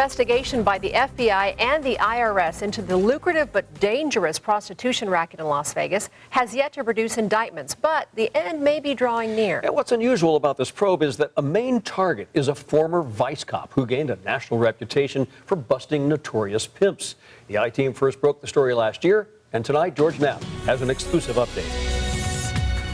investigation by the FBI and the IRS into the lucrative but dangerous prostitution racket in Las Vegas has yet to produce indictments, but the end may be drawing near. And what's unusual about this probe is that a main target is a former vice cop who gained a national reputation for busting notorious pimps. The I-Team first broke the story last year, and tonight George Knapp has an exclusive update.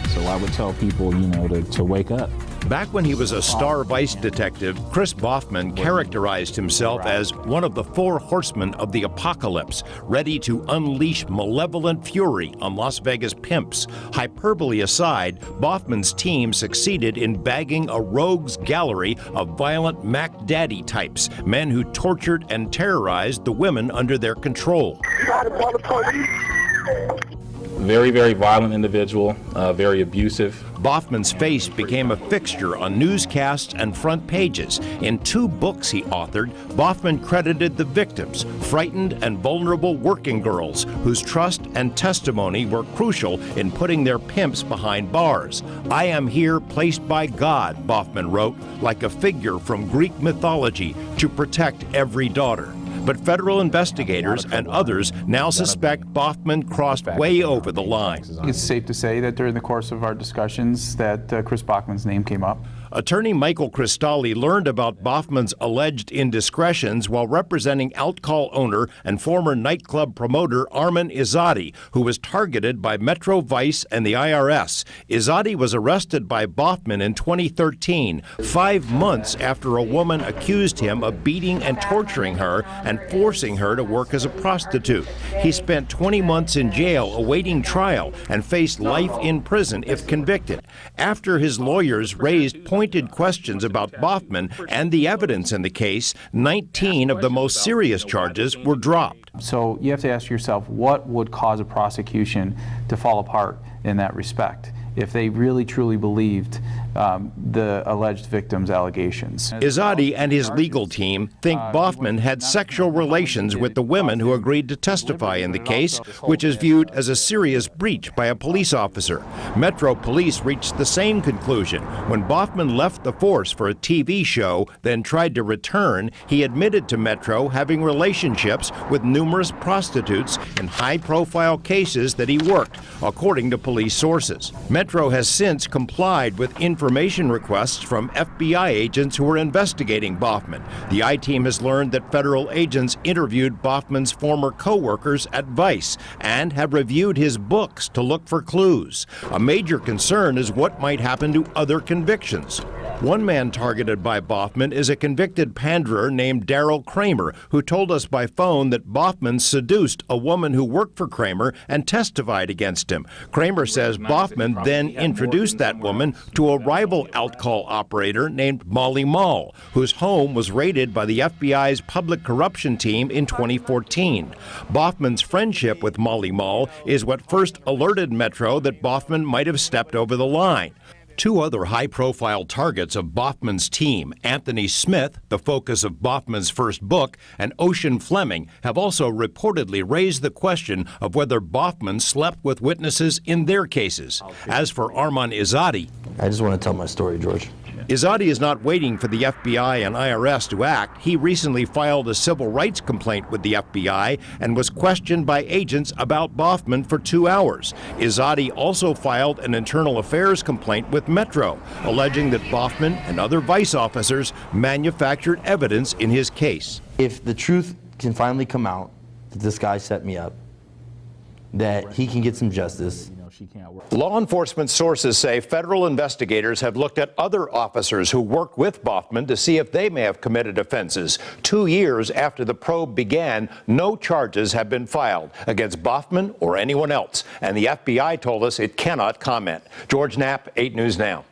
So I would tell people, to wake up. Back when he was a star vice detective, Chris Baughman characterized himself as one of the four horsemen of the apocalypse, ready to unleash malevolent fury on Las Vegas pimps. Hyperbole aside, Baughman's team succeeded in bagging a rogues gallery of violent Mac Daddy types, men who tortured and terrorized the women under their control. Very, very violent individual, very abusive. Baughman's face became a fixture on newscasts and front pages. In 2 books he authored, Baughman credited the victims, frightened and vulnerable working girls whose trust and testimony were crucial in putting their pimps behind bars. "I am here placed by God," Baughman wrote, like a figure from Greek mythology, to protect every daughter. But federal investigators and others now suspect Baughman crossed way over the line. It's safe to say that during the course of our discussions that Chris Baughman's name came up. Attorney Michael Cristalli learned about Baughman's alleged indiscretions while representing Outcall owner and former nightclub promoter Arman Izzati, who was targeted by Metro Vice and the IRS. Izzati was arrested by Baughman in 2013, 5 months after a woman accused him of beating and torturing her and forcing her to work as a prostitute. He spent 20 months in jail awaiting trial and faced life in prison if convicted. After his lawyers raised pointed questions about Baughman and the evidence in the case, 19 of the most serious charges were dropped. So you have to ask yourself, what would cause a prosecution to fall apart in that respect if they really truly believed the alleged victim's allegations? Izzati and his legal team think Baughman had sexual relations with the women who agreed to testify in the case, which is viewed as a serious breach by a police officer. Metro Police reached the same conclusion. When Baughman left the force for a TV show, then tried to return, he admitted to Metro having relationships with numerous prostitutes in high-profile cases that he worked, according to police sources. Metro has since complied with information requests from FBI agents who were investigating Baughman. The I-Team has learned that federal agents interviewed Baughman's former co-workers at Vice and have reviewed his books to look for clues. A major concern is what might happen to other convictions. One man targeted by Baughman is a convicted panderer named Daryl Kramer, who told us by phone that Baughman seduced a woman who worked for Kramer and testified against him. Kramer says Baughman then introduced that woman to a rival outcall operator named Molly Mall, whose home was raided by the FBI's public corruption team in 2014. Baughman's friendship with Molly Mall is what first alerted Metro that Baughman might have stepped over the line. 2 other high-profile targets of Baughman's team, Anthony Smith, the focus of Baughman's first book, and Ocean Fleming, have also reportedly raised the question of whether Baughman slept with witnesses in their cases. As for Arman Izzati, I just want to tell my story, George. Izzati is not waiting for the FBI and IRS to act. He recently filed a civil rights complaint with the FBI and was questioned by agents about Baughman for 2 hours. Izzati also filed an internal affairs complaint with Metro, alleging that Baughman and other Vice officers manufactured evidence in his case. If the truth can finally come out that this guy set me up, that he can get some justice. Law enforcement sources say federal investigators have looked at other officers who worked with Baughman to see if they may have committed offenses. 2 years after the probe began, no charges have been filed against Baughman or anyone else, and the FBI told us it cannot comment. George Knapp, 8 News Now.